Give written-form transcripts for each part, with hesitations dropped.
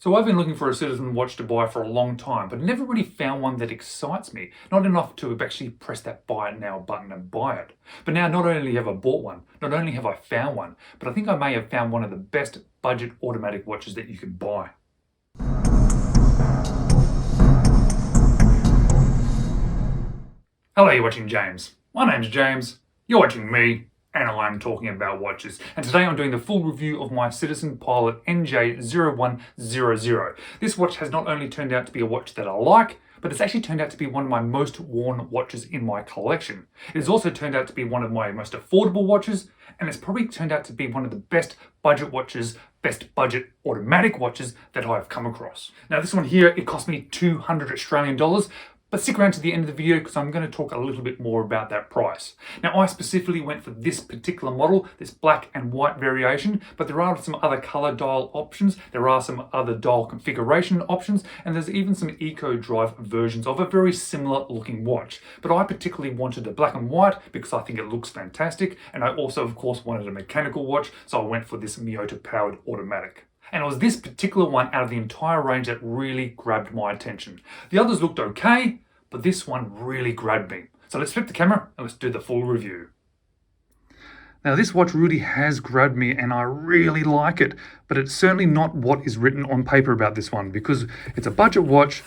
So I've been looking for a Citizen watch to buy for a long time, but never really found one that excites me. Not enough to actually press that buy it now button and buy it. But now not only have I bought one, not only have I found one, but I think I may have found one of the best budget automatic watches that you can buy. Hello, you're watching James. My name's James, you're watching me, and I'm talking about watches. And today I'm doing the full review of my Citizen Pilot NJ0100. This watch has not only turned out to be a watch that I like, but it's actually turned out to be one of my most worn watches in my collection. It has also turned out to be one of my most affordable watches, and it's probably turned out to be one of the best budget watches, best budget automatic watches that I've come across. Now this one here, it cost me 200 Australian dollars, but stick around to the end of the video because I'm going to talk a little bit more about that price. Now I specifically went for this particular model, this black and white variation, but there are some other color dial options, there are some other dial configuration options, and there's even some eco drive versions of a very similar looking watch. But I particularly wanted a black and white because I think it looks fantastic, and I also of course wanted a mechanical watch, so I went for this Miyota powered automatic. And it was this particular one out of the entire range that really grabbed my attention. The others looked okay, but this one really grabbed me. So let's flip the camera and let's do the full review. Now this watch really has grabbed me and I really like it, but it's certainly not what is written on paper about this one because it's a budget watch,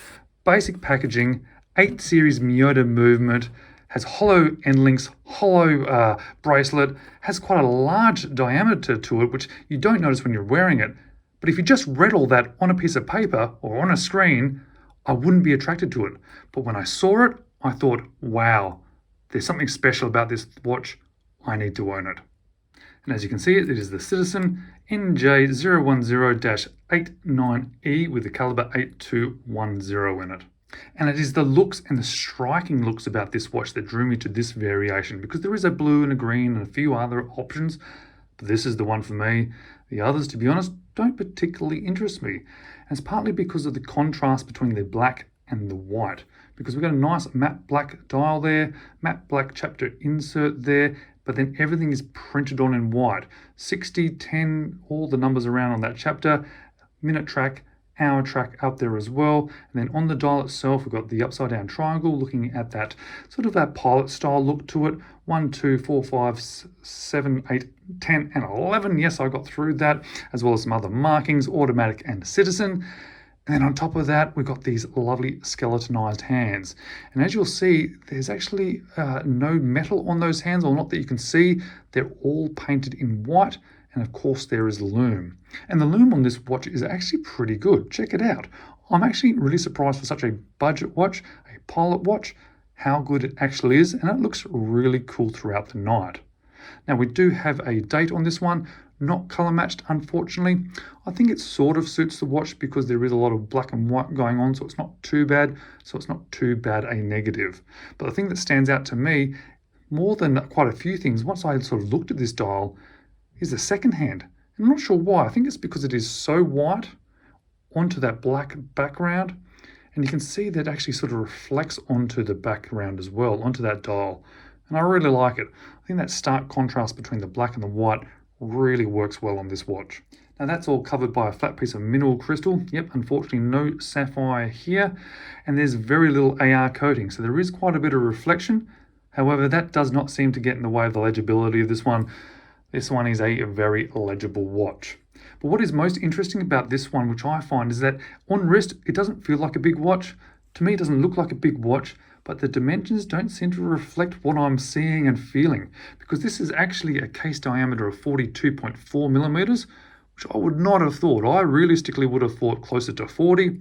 basic packaging, 8 series Miyota movement, has hollow end links, hollow bracelet, has quite a large diameter to it, which you don't notice when you're wearing it. But if you just read all that on a piece of paper or on a screen, I wouldn't be attracted to it. But when I saw it, I thought, wow, there's something special about this watch. I need to own it. And as you can see, it is the Citizen NJ0100-89E with the caliber 8210 in it. And it is the looks and the striking looks about this watch that drew me to this variation, because there is a blue and a green and a few other options, but this is the one for me. The others, to be honest, don't particularly interest me. And it's partly because of the contrast between the black and the white, because we've got a nice matte black dial there, matte black chapter insert there, but then everything is printed on in white. 60, 10, all the numbers around on that chapter, minute track, hour track up there as well. And then on the dial itself, we've got the upside down triangle looking at that sort of that pilot style look to it. 1, 2, 4, 5, 7, 8, 10, and 11. Yes, I got through that, as well as some other markings, automatic and Citizen. And then on top of that, we've got these lovely skeletonized hands. And as you'll see, there's actually no metal on those hands, or not that you can see. They're all painted in white. And of course, there is lume. And the lume on this watch is actually pretty good. Check it out. I'm actually really surprised for such a budget watch, a pilot watch, how good it actually is. And it looks really cool throughout the night. Now, we do have a date on this one, not color matched, unfortunately. I think it sort of suits the watch because there is a lot of black and white going on, so it's not too bad. So it's not too bad a negative. But the thing that stands out to me, more than quite a few things, once I sort of looked at this dial, is the second hand. I'm not sure why. I think it's because it is so white onto that black background. And you can see that actually sort of reflects onto the background as well, onto that dial. And I really like it. I think that stark contrast between the black and the white really works well on this watch. Now that's all covered by a flat piece of mineral crystal. Yep, unfortunately no sapphire here. And there's very little AR coating, so there is quite a bit of reflection. However, that does not seem to get in the way of the legibility of this one. This one is a very legible watch. But what is most interesting about this one, which I find, is that on wrist, it doesn't feel like a big watch. To me, it doesn't look like a big watch, but the dimensions don't seem to reflect what I'm seeing and feeling, because this is actually a case diameter of 42.4 millimeters, which I would not have thought. I realistically would have thought closer to 40.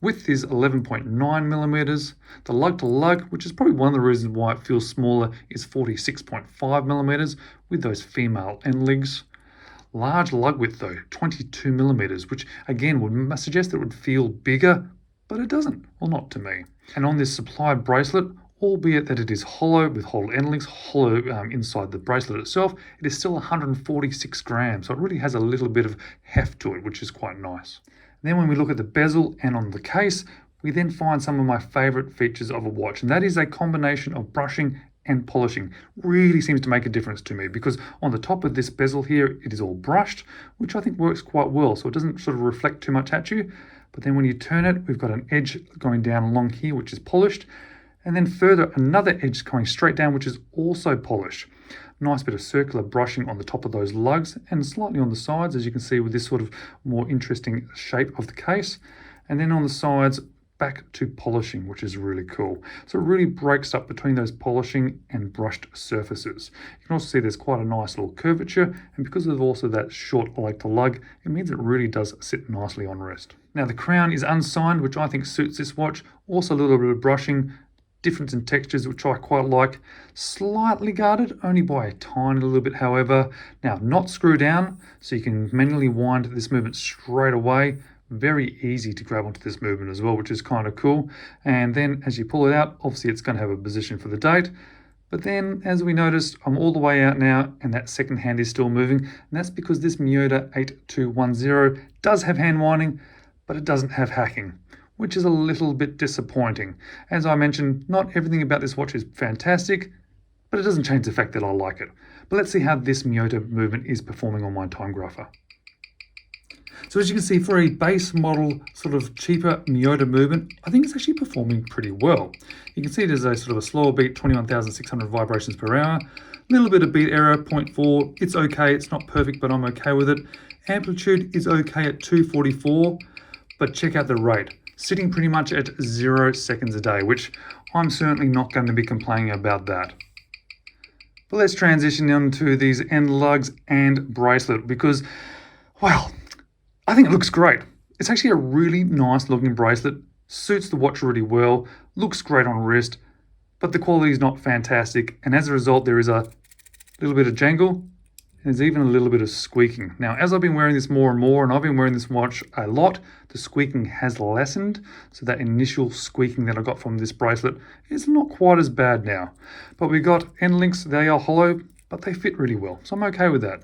Width is 11.9 millimeters. The lug to lug, which is probably one of the reasons why it feels smaller, is 46.5 millimeters with those female end links. Large lug width though, 22 millimeters, which again would suggest that it would feel bigger, but it doesn't, well, not to me. And on this supplied bracelet, albeit that it is hollow with hollow end links, hollow inside the bracelet itself, it is still 146 grams. So it really has a little bit of heft to it, which is quite nice. And then when we look at the bezel and on the case, we then find some of my favorite features of a watch, and that is a combination of brushing and polishing really seems to make a difference to me, because on the top of this bezel here, it is all brushed, which I think works quite well. So it doesn't sort of reflect too much at you. But then when you turn it, we've got an edge going down along here, which is polished. And then further, another edge coming straight down, which is also polished. Nice bit of circular brushing on the top of those lugs and slightly on the sides, as you can see with this sort of more interesting shape of the case. And then on the sides, back to polishing, which is really cool. So it really breaks up between those polishing and brushed surfaces. You can also see there's quite a nice little curvature, and because of also that short leg to lug, it means it really does sit nicely on wrist. Now the crown is unsigned, which I think suits this watch. Also a little bit of brushing, difference in textures, which I quite like. Slightly guarded, only by a tiny little bit, however. Now not screw down, so you can manually wind this movement straight away. Very easy to grab onto this movement as well, which is kind of cool. And then as you pull it out, obviously it's going to have a position for the date. But then, as we noticed, I'm all the way out now, and that second hand is still moving. And that's because this Miyota 8210 does have hand winding, but it doesn't have hacking, which is a little bit disappointing. As I mentioned, not everything about this watch is fantastic, but it doesn't change the fact that I like it. But let's see how this Miyota movement is performing on my time grapher. So as you can see, for a base model, sort of cheaper Miyota movement, I think it's actually performing pretty well. You can see it as a sort of a slower beat, 21,600 vibrations per hour. A little bit of beat error, 0.4. It's okay, it's not perfect, but I'm okay with it. Amplitude is okay at 244, but check out the rate. Sitting pretty much at 0 seconds a day, which I'm certainly not going to be complaining about that. But let's transition into these end lugs and bracelet, because, well, I think it looks great. It's actually a really nice looking bracelet, suits the watch really well, looks great on wrist, but the quality is not fantastic. And as a result, there is a little bit of jangle, and there's even a little bit of squeaking. Now, as I've been wearing this more and more, and I've been wearing this watch a lot, the squeaking has lessened. So that initial squeaking that I got from this bracelet is not quite as bad now. But we got end links, they are hollow, but they fit really well. So I'm okay with that.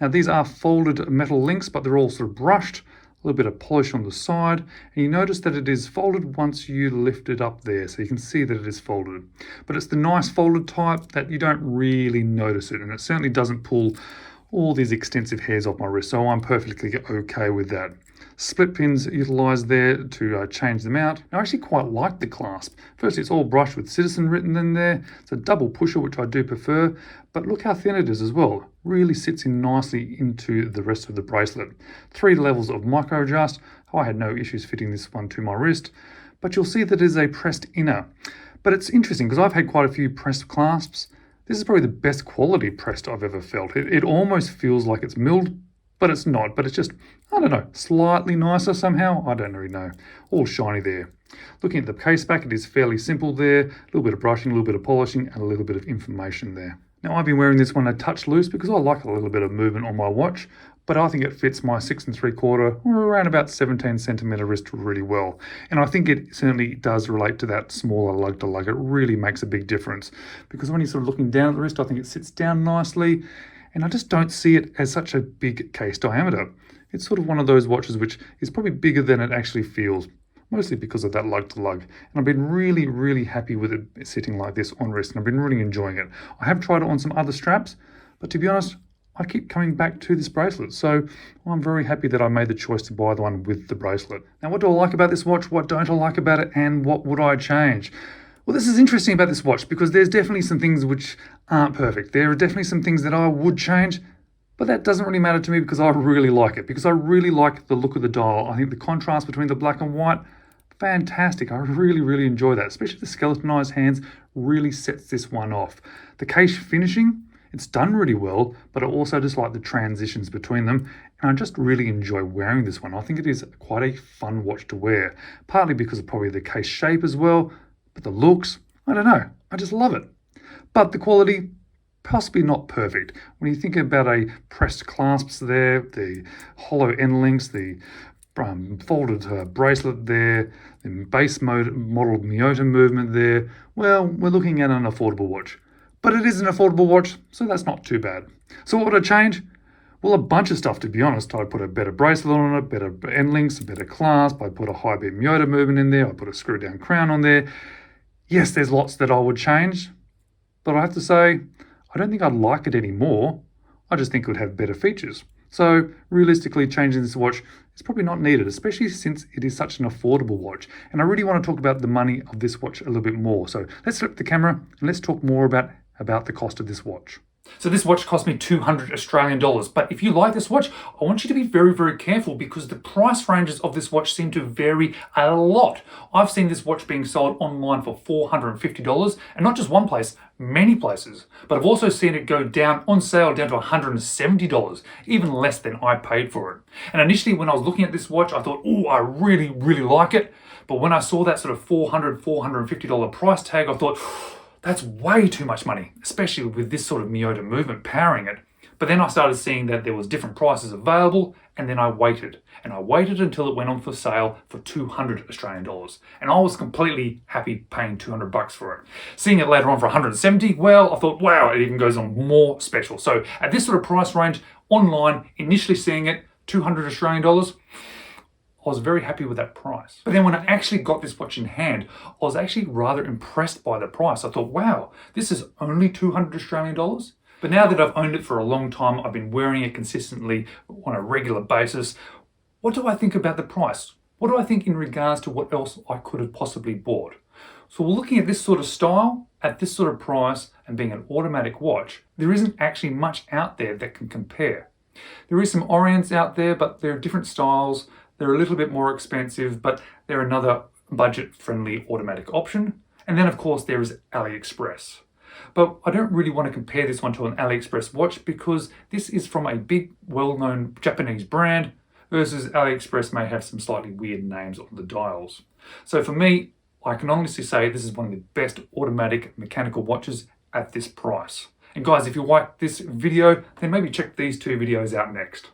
Now these are folded metal links, but they're all sort of brushed, a little bit of polish on the side, and you notice that it is folded once you lift it up there, so you can see that it is folded. But it's the nice folded type that you don't really notice it, and it certainly doesn't pull all these extensive hairs off my wrist, so I'm perfectly okay with that. Split pins utilised there to change them out. I actually quite like the clasp. Firstly, it's all brushed with Citizen written in there. It's a double pusher, which I do prefer, but look how thin it is as well. Really sits in nicely into the rest of the bracelet. 3 levels of micro adjust. I had no issues fitting this one to my wrist, but you'll see that it is a pressed inner. But it's interesting because I've had quite a few pressed clasps. This is probably the best quality pressed I've ever felt. It almost feels like it's milled, but it's not. But it's just, I don't know, slightly nicer somehow. I don't really know. All shiny there. Looking at the case back, it is fairly simple there. A little bit of brushing, a little bit of polishing, and a little bit of information there. Now I've been wearing this one a touch loose because I like a little bit of movement on my watch, but I think it fits my 6 3/4 or around about 17 centimeter wrist really well. And I think it certainly does relate to that smaller lug to lug. It really makes a big difference because when you're sort of looking down at the wrist, I think it sits down nicely, and I just don't see it as such a big case diameter. It's sort of one of those watches which is probably bigger than it actually feels, mostly because of that lug to lug. And I've been really, really happy with it sitting like this on wrist, and I've been really enjoying it. I have tried it on some other straps, but to be honest, I keep coming back to this bracelet. So I'm very happy that I made the choice to buy the one with the bracelet. Now, what do I like about this watch? What don't I like about it? And what would I change? Well, this is interesting about this watch because there's definitely some things which aren't perfect. There are definitely some things that I would change, but that doesn't really matter to me because I really like it, because I really like the look of the dial. I think the contrast between the black and white, fantastic. I really, really enjoy that, especially the skeletonized hands really sets this one off. The case finishing, it's done really well, but I also just like the transitions between them, and I just really enjoy wearing this one. I think it is quite a fun watch to wear, partly because of probably the case shape as well, but the looks, I don't know, I just love it. But the quality, possibly not perfect. When you think about a pressed clasps there, the hollow end links, the folded bracelet there, the base model Miyota movement there, well, we're looking at an affordable watch. But it is an affordable watch, so that's not too bad. So what would I change? Well, a bunch of stuff, to be honest. I'd put a better bracelet on it, better end links, a better clasp. I'd put a high beam Miyota movement in there. I'd put a screw down crown on there. Yes, there's lots that I would change, But I have to say, I don't think I'd like it anymore. I just think it would have better features. So realistically, changing this watch is probably not needed, especially since it is such an affordable watch. And I really want to talk about the money of this watch a little bit more. So let's flip the camera and let's talk more about the cost of this watch. So this watch cost me 200 Australian dollars, but if you like this watch, I want you to be very, very careful because the price ranges of this watch seem to vary a lot. I've seen this watch being sold online for $450, and not just one place, many places. But I've also seen it go down on sale down to $170, even less than I paid for it. And initially when I was looking at this watch, I thought, oh, I really, really like it. But when I saw that sort of $450 price tag, I thought, that's way too much money, especially with this sort of Miyota movement powering it. But then I started seeing that there was different prices available, and then I waited. And I waited until it went on for sale for 200 Australian dollars. And I was completely happy paying 200 bucks for it. Seeing it later on for 170, well, I thought, wow, it even goes on more special. So at this sort of price range, online, initially seeing it, 200 Australian dollars, I was very happy with that price. But then when I actually got this watch in hand, I was actually rather impressed by the price. I thought, wow, this is only 200 Australian dollars. But now that I've owned it for a long time, I've been wearing it consistently on a regular basis. What do I think about the price? What do I think in regards to what else I could have possibly bought? So looking at this sort of style, at this sort of price, and being an automatic watch, there isn't actually much out there that can compare. There is some Orients out there, but they're different styles. They're a little bit more expensive, but they're another budget-friendly automatic option. And then, of course, there is Aliexpress. But I don't really want to compare this one to an Aliexpress watch because this is from a big, well-known Japanese brand versus Aliexpress may have some slightly weird names on the dials. So for me, I can honestly say this is one of the best automatic mechanical watches at this price. And guys, if you like this video, then maybe check these two videos out next.